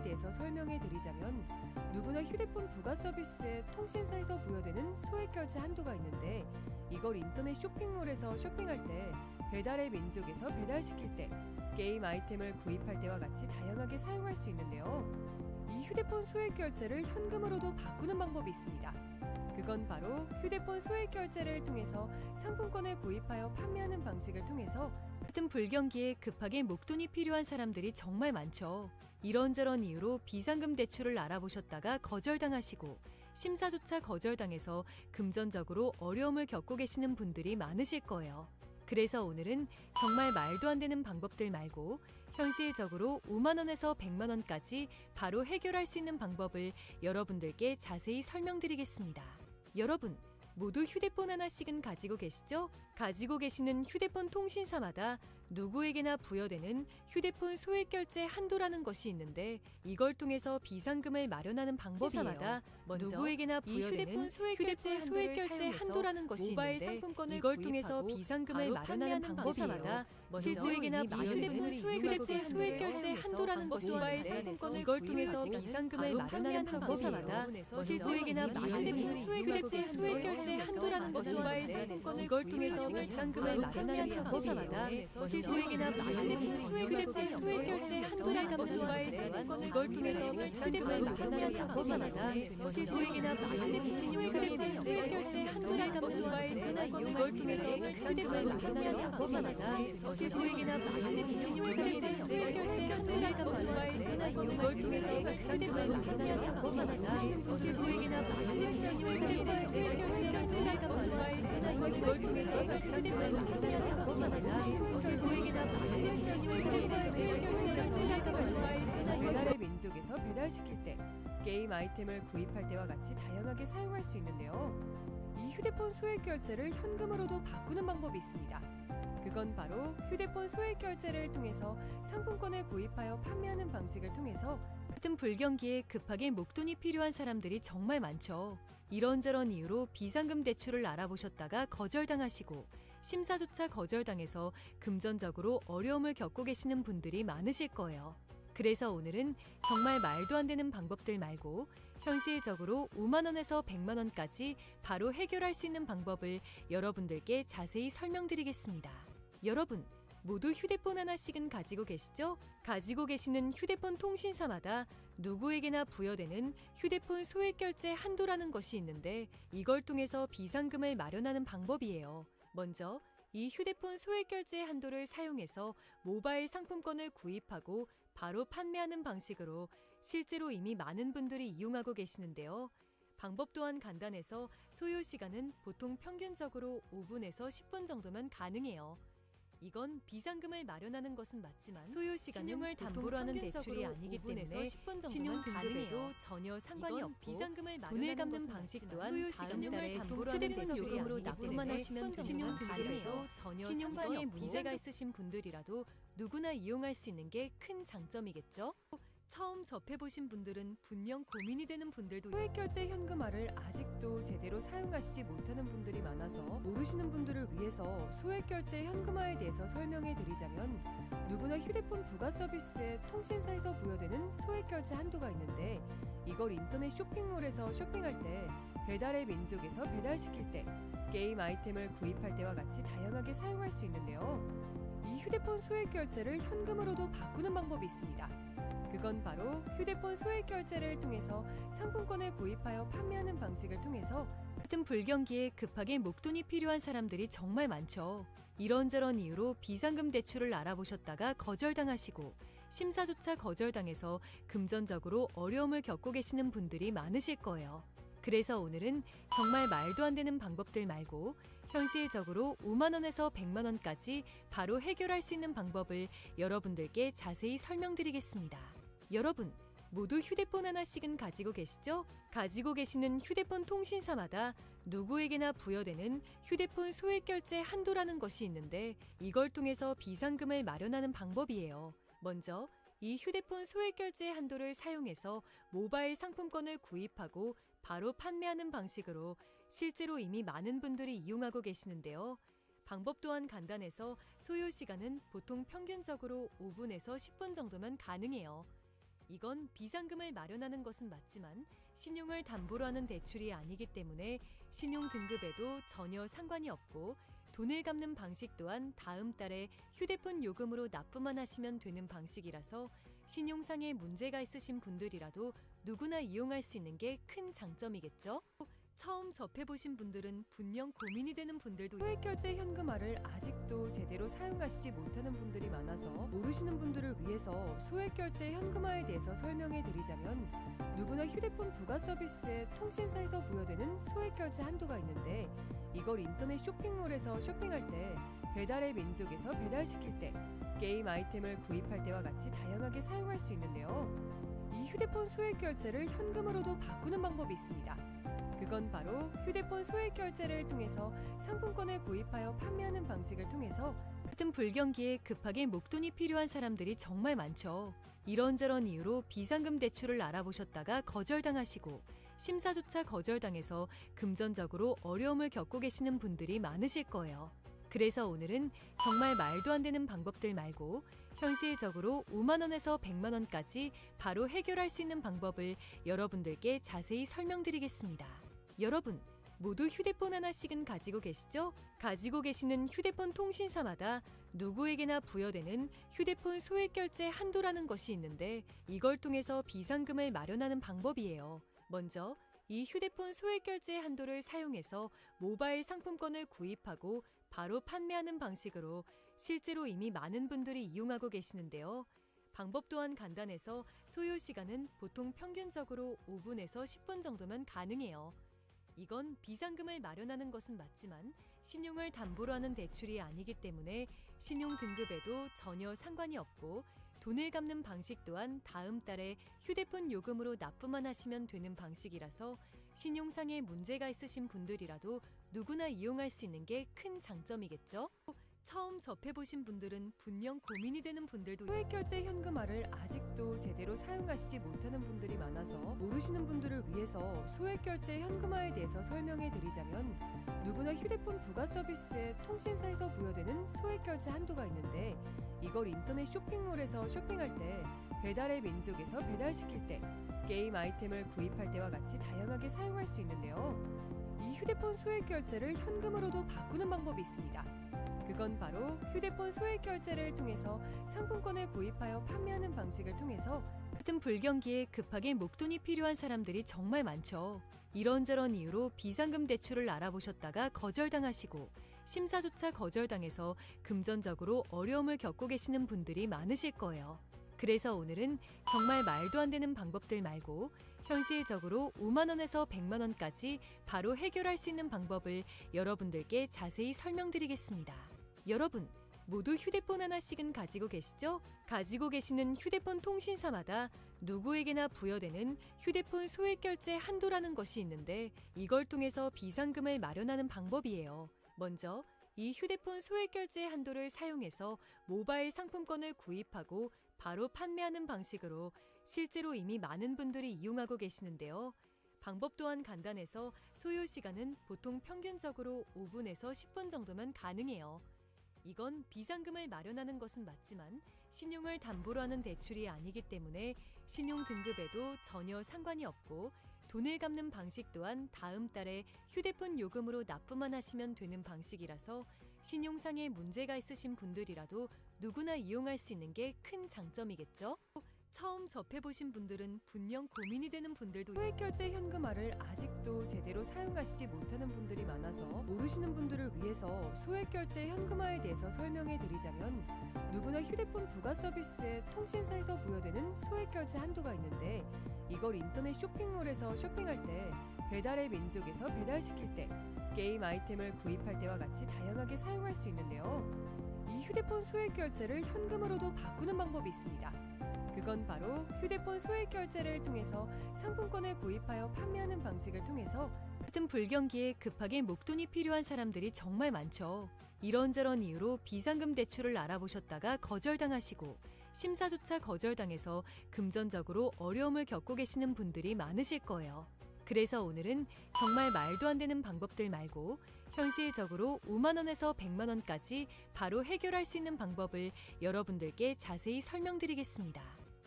현금화에 대해서 설명해 드리자면 누구나 휴대폰 부가 서비스에 통신사에서 부여되는 소액 결제 한도가 있는데 이걸 인터넷 쇼핑몰에서 쇼핑할 때, 배달의 민족에서 배달시킬 때, 게임 아이템을 구입할 때와 같이 다양하게 사용할 수 있는데요. 이 휴대폰 소액 결제를 현금으로도 바꾸는 방법이 있습니다. 그건 바로 휴대폰 소액 결제를 통해서 상품권을 구입하여 판매하는 방식을 통해서 같은 불경기에 급하게 목돈이 필요한 사람들이 정말 많죠. 이런저런 이유로 비상금 대출을 알아보셨다가 거절당하시고 심사조차 거절당해서 금전적으로 어려움을 겪고 계시는 분들이 많으실 거예요. 그래서 오늘은 정말 말도 안 되는 방법들 말고 현실적으로 5만 원에서 100만 원까지 바로 해결할 수 있는 방법을 여러분들께 자세히 설명드리겠습니다. 여러분, 모두 휴대폰 하나씩은 가지고 계시죠? 가지고 계시는 휴대폰 통신사마다 누구에게나 부여되는 휴대폰 소액 결제 한도라는 것이 있는데 이걸 통해서 비상금을 마련하는 방법이에요. 먼저 누구에게나 부여되는 휴대폰 소액 결제 한도라는 것이 모바일 있는데 상품권을 이걸 통해서 비상금을 마련하는 방법이에요. 휴대폰에 부여되는 휴대폰 소액 결제 한도라는 것이 있는데 이걸 통해서 비상금을 마련하는 방법이마다 실제에게나 부여되는 휴대폰 소액 결제 한도라는 것이 있는데 이걸 통해서 비상금을 마련하는 방법이마다 실제에게나 부여되는 휴대폰 소액 결제 한도라는 것이 있는데 이걸 통해서 비상금을 마련하는 방법이마다 실제에게나 부여되는 휴대폰 소액 결제 한도라는 것이 있는데 이걸 통해서 비상금을 마련하는 방법이마다 실제에게나 부여되는 휴대폰 소액 결제 한도라는 것이 있는데 이걸 통해서 비상금을 마련하는 방법이마다 실제에게나 부여되는 휴대폰 소액 결제 한도라는 것이 있는데 이걸 통해서 비상금을 마련하는 방법이마다 실제에게나 부여되는 휴대폰 소액 결제 한도라는 것이 있는데 배달의 민족에서 배달시킬 때, 게임 아이템을 구입할 때와 같이 다양하게 사용할 수 있는데요. 이 휴대폰 소액 결제를 현금으로도 바꾸는 방법이 있습니다. 그건 바로 휴대폰 소액 결제를 통해서 상품권을 구입하여 판매하는 방식을 통해서 같은 불경기에 급하게 목돈이 필요한 사람들이 정말 많죠. 이런저런 이유로 비상금 대출을 알아보셨다가 거절당하시고 심사조차 거절당해서 금전적으로 어려움을 겪고 계시는 분들이 많으실 거예요. 그래서 오늘은 정말 말도 안 되는 방법들 말고 현실적으로 5만 원에서 100만 원까지 바로 해결할 수 있는 방법을 여러분들께 자세히 설명드리겠습니다. 여러분, 모두 휴대폰 하나씩은 가지고 계시죠? 가지고 계시는 휴대폰 통신사마다 누구에게나 부여되는 휴대폰 소액 결제 한도라는 것이 있는데 이걸 통해서 비상금을 마련하는 방법이에요. 먼저 이 휴대폰 소액 결제 한도를 사용해서 모바일 상품권을 구입하고 바로 판매하는 방식으로 실제로 이미 많은 분들이 이용하고 계시는데요. 방법 또한 간단해서 소요 시간은 보통 평균적으로 5분에서 10분 정도면 가능해요. 이건 비상금을 마련하는 것은 맞지만 소요 시간은 신용을 담보로 하는 대출이 아니기 때문에 신용 등급에도 전혀 상관이 없고 비상금을 돈을 갚는 방식 또한 소요 시간을 담보로 하는 대출금으로 납부만 하시면 신용 등급에서 전혀 신용관에 문제가 있으신 분들이라도 누구나 이용할 수 있는 게 큰 장점이겠죠. 처음 접해보신 분들은 분명 고민이 되는 분들도 소액 결제 현금화를 아직도 제대로 사용하시지 못하는 분들이 많아서 모르시는 분들을 위해서 소액 결제 현금화에 대해서 설명해 드리자면 누구나 휴대폰 부가 서비스에 통신사에서 부여되는 소액 결제 한도가 있는데 이걸 인터넷 쇼핑몰에서 쇼핑할 때, 배달의 민족에서 배달시킬 때, 게임 아이템을 구입할 때와 같이 다양하게 사용할 수 있는데요. 이 휴대폰 소액 결제를 현금으로도 바꾸는 방법이 있습니다. 그건 바로 휴대폰 소액 결제를 통해서 상품권을 구입하여 판매하는 방식을 통해서 같은 불경기에 급하게 목돈이 필요한 사람들이 정말 많죠. 이런저런 이유로 비상금 대출을 알아보셨다가 거절당하시고 심사조차 거절당해서 금전적으로 어려움을 겪고 계시는 분들이 많으실 거예요. 그래서 오늘은 정말 말도 안 되는 방법들 말고 현실적으로 5만 원에서 100만 원까지 바로 해결할 수 있는 방법을 여러분들께 자세히 설명드리겠습니다. 여러분, 모두 휴대폰 하나씩은 가지고 계시죠? 가지고 계시는 휴대폰 통신사마다 누구에게나 부여되는 휴대폰 소액 결제 한도라는 것이 있는데 이걸 통해서 비상금을 마련하는 방법이에요. 먼저 이 휴대폰 소액 결제 한도를 사용해서 모바일 상품권을 구입하고 바로 판매하는 방식으로 실제로 이미 많은 분들이 이용하고 계시는데요. 방법 또한 간단해서 소요 시간은 보통 평균적으로 5분에서 10분 정도면 가능해요. 이건 비상금을 마련하는 것은 맞지만 신용을 담보로 하는 대출이 아니기 때문에 신용 등급에도 전혀 상관이 없고 돈을 갚는 방식 또한 다음 달에 휴대폰 요금으로 납부만 하시면 되는 방식이라서 신용상에 문제가 있으신 분들이라도 누구나 이용할 수 있는 게 큰 장점이겠죠? 처음 접해보신 분들은 분명 고민이 되는 분들도 소액결제 현금화를 아직도 제대로 사용하시지 못하는 분들이 많아서 모르시는 분들을 위해서 소액결제 현금화에 대해서 설명해 드리자면 누구나 휴대폰 부가 서비스에 통신사에서 부여되는 소액결제 한도가 있는데 이걸 인터넷 쇼핑몰에서 쇼핑할 때 배달의 민족에서 배달시킬 때 게임 아이템을 구입할 때와 같이 다양하게 사용할 수 있는데요. 이 휴대폰 소액결제를 현금으로도 바꾸는 방법이 있습니다. 그건 바로 휴대폰 소액결제를 통해서 상품권을 구입하여 판매하는 방식을 통해서 같은 불경기에 급하게 목돈이 필요한 사람들이 정말 많죠. 이런저런 이유로 비상금 대출을 알아보셨다가 거절당하시고 심사조차 거절당해서 금전적으로 어려움을 겪고 계시는 분들이 많으실 거예요. 그래서 오늘은 정말 말도 안 되는 방법들 말고 현실적으로 5만 원에서 100만 원까지 바로 해결할 수 있는 방법을 여러분들께 자세히 설명드리겠습니다. 여러분, 모두 휴대폰 하나씩은 가지고 계시죠? 가지고 계시는 휴대폰 통신사마다 누구에게나 부여되는 휴대폰 소액결제 한도라는 것이 있는데 이걸 통해서 비상금을 마련하는 방법이에요. 먼저 이 휴대폰 소액결제 한도를 사용해서 모바일 상품권을 구입하고 바로 판매하는 방식으로 실제로 이미 많은 분들이 이용하고 계시는데요. 방법 또한 간단해서 소요 시간은 보통 평균적으로 5분에서 10분 정도면 가능해요. 이건 비상금을 마련하는 것은 맞지만 신용을 담보로 하는 대출이 아니기 때문에 신용 등급에도 전혀 상관이 없고 돈을 갚는 방식 또한 다음 달에 휴대폰 요금으로 납부만 하시면 되는 방식이라서 신용상에 문제가 있으신 분들이라도 누구나 이용할 수 있는 게 큰 장점이겠죠? 처음 접해보신 분들은 분명 고민이 되는 분들도 소액결제 현금화를 아직도 제대로 사용하시지 못하는 분들이 많아서 모르시는 분들을 위해서 소액결제 현금화에 대해서 설명해 드리자면 누구나 휴대폰 부가 서비스에 통신사에서 부여되는 소액결제 한도가 있는데 이걸 인터넷 쇼핑몰에서 쇼핑할 때 배달의 민족에서 배달시킬 때 게임 아이템을 구입할 때와 같이 다양하게 사용할 수 있는데요. 이 휴대폰 소액결제를 현금으로도 바꾸는 방법이 있습니다. 그건 바로 휴대폰 소액결제를 통해서 상품권을 구입하여 판매하는 방식을 통해서 같은 불경기에 급하게 목돈이 필요한 사람들이 정말 많죠. 이런저런 이유로 비상금 대출을 알아보셨다가 거절당하시고 심사조차 거절당해서 금전적으로 어려움을 겪고 계시는 분들이 많으실 거예요. 그래서 오늘은 정말 말도 안 되는 방법들 말고 현실적으로 5만 원에서 100만 원까지 바로 해결할 수 있는 방법을 여러분들께 자세히 설명드리겠습니다. 여러분, 모두 휴대폰 하나씩은 가지고 계시죠? 가지고 계시는 휴대폰 통신사마다 누구에게나 부여되는 휴대폰 소액결제 한도라는 것이 있는데 이걸 통해서 비상금을 마련하는 방법이에요. 먼저 이 휴대폰 소액결제 한도를 사용해서 모바일 상품권을 구입하고 바로 판매하는 방식으로 실제로 이미 많은 분들이 이용하고 계시는데요. 방법 또한 간단해서 소요 시간은 보통 평균적으로 5분에서 10분 정도면 가능해요. 이건 비상금을 마련하는 것은 맞지만 신용을 담보로 하는 대출이 아니기 때문에 신용 등급에도 전혀 상관이 없고 돈을 갚는 방식 또한 다음 달에 휴대폰 요금으로 납부만 하시면 되는 방식이라서 신용상에 문제가 있으신 분들이라도 누구나 이용할 수 있는 게 큰 장점이겠죠? 처음 접해보신 분들은 분명 고민이 되는 분들도 소액결제 현금화를 아직도 제대로 사용하시지 못하는 분들이 많아서 모르시는 분들을 위해서 소액결제 현금화에 대해서 설명해 드리자면 누구나 휴대폰 부가 서비스에 통신사에서 부여되는 소액결제 한도가 있는데 이걸 인터넷 쇼핑몰에서 쇼핑할 때 배달의 민족에서 배달시킬 때 게임 아이템을 구입할 때와 같이 다양하게 사용할 수 있는데요. 이 휴대폰 소액결제를 현금으로도 바꾸는 방법이 있습니다. 그건 바로 휴대폰 소액결제를 통해서 상품권을 구입하여 판매하는 방식을 통해서 같은 불경기에 급하게 목돈이 필요한 사람들이 정말 많죠. 이런저런 이유로 비상금 대출을 알아보셨다가 거절당하시고 심사조차 거절당해서 금전적으로 어려움을 겪고 계시는 분들이 많으실 거예요. 그래서 오늘은 정말 말도 안 되는 방법들 말고 현실적으로 5만 원에서 100만 원까지 바로 해결할 수 있는 방법을 여러분들께 자세히 설명드리겠습니다.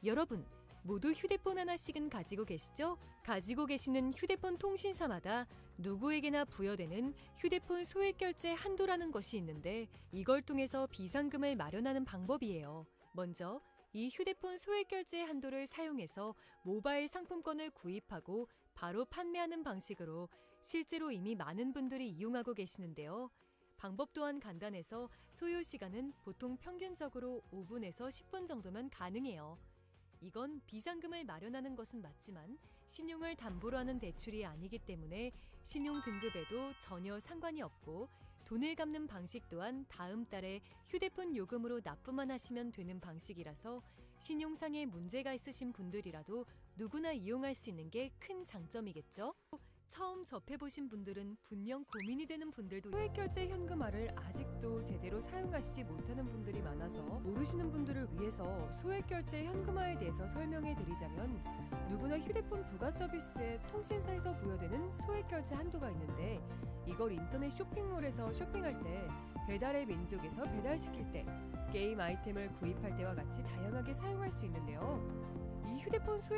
여러분, 모두 휴대폰 하나씩은 가지고 계시죠? 가지고 계시는 휴대폰 통신사마다 누구에게나 부여되는 휴대폰 소액결제 한도라는 것이 있는데 이걸 통해서 비상금을 마련하는 방법이에요. 먼저 이 휴대폰 소액결제 한도를 사용해서 모바일 상품권을 구입하고 바로 판매하는 방식으로 실제로 이미 많은 분들이 이용하고 계시는데요. 방법 또한 간단해서 소요 시간은 보통 평균적으로 5분에서 10분 정도면 가능해요. 이건 비상금을 마련하는 것은 맞지만 신용을 담보로 하는 대출이 아니기 때문에 신용 등급에도 전혀 상관이 없고 돈을 갚는 방식 또한 다음 달에 휴대폰 요금으로 납부만 하시면 되는 방식이라서 신용상의 문제가 있으신 분들이라도 누구나 이용할 수 있는 게 큰 장점이겠죠? 처음 접해보신 분들은 분명 고민이 되는 분들도 소액결제 현금화를 아직도 제대로 사용하시지 못하는 분들이 많아서 모르시는 분들을 위해서 소액결제 현금화에 대해서 설명해 드리자면 누구나 휴대폰 부가 서비스에 통신사에서 부여되는 소액결제 한도가 있는데 이걸 인터넷 쇼핑몰에서 쇼핑할 때 배달의 민족에서 배달시킬 때 게임 아이템을 구입할 때와 같이 다양하게 사용할 수 있는데요. 이 휴대폰 소액